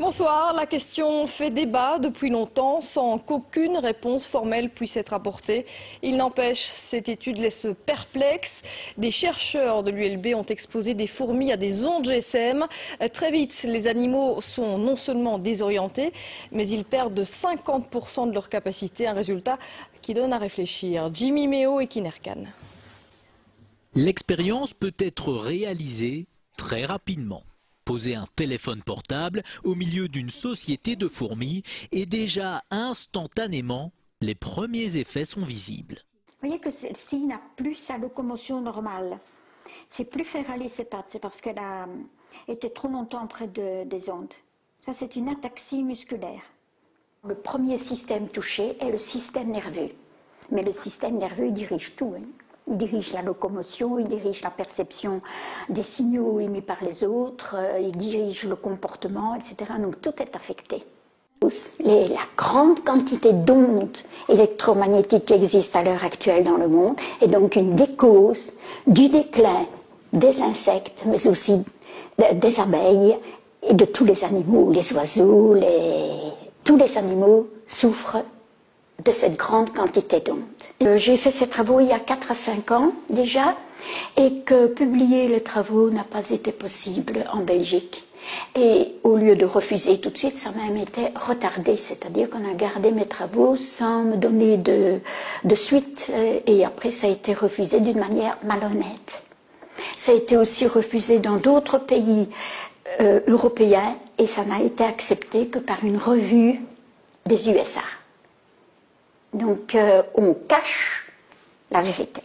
Bonsoir, la question fait débat depuis longtemps sans qu'aucune réponse formelle puisse être apportée. Il n'empêche, cette étude laisse perplexe. Des chercheurs de l'ULB ont exposé des fourmis à des ondes GSM. Très vite, les animaux sont non seulement désorientés, mais ils perdent de 50% de leur capacité, un résultat qui donne à réfléchir. Jimmy Méo et Kinerkan. L'expérience peut être réalisée très rapidement. Poser un téléphone portable au milieu d'une société de fourmis et déjà instantanément, les premiers effets sont visibles. Vous voyez que celle-ci n'a plus sa locomotion normale. C'est plus faire aller ses pattes, c'est parce qu'elle a été trop longtemps près des ondes. Ça, c'est une ataxie musculaire. Le premier système touché est le système nerveux. Mais le système nerveux, il dirige tout. Il dirige la locomotion, il dirige la perception des signaux émis par les autres, il dirige le comportement, etc. Donc tout est affecté. La grande quantité d'ondes électromagnétiques qui existent à l'heure actuelle dans le monde est donc une des causes du déclin des insectes, mais aussi des abeilles et de tous les animaux, les oiseaux, tous les animaux souffrent de cette grande quantité d'ondes. J'ai fait ces travaux il y a 4 à 5 ans déjà, et que publier les travaux n'a pas été possible en Belgique. Et au lieu de refuser tout de suite, ça a même été retardé, c'est-à-dire qu'on a gardé mes travaux sans me donner de suite, et après ça a été refusé d'une manière malhonnête. Ça a été aussi refusé dans d'autres pays européens, et ça n'a été accepté que par une revue des USA. Donc on cache la vérité.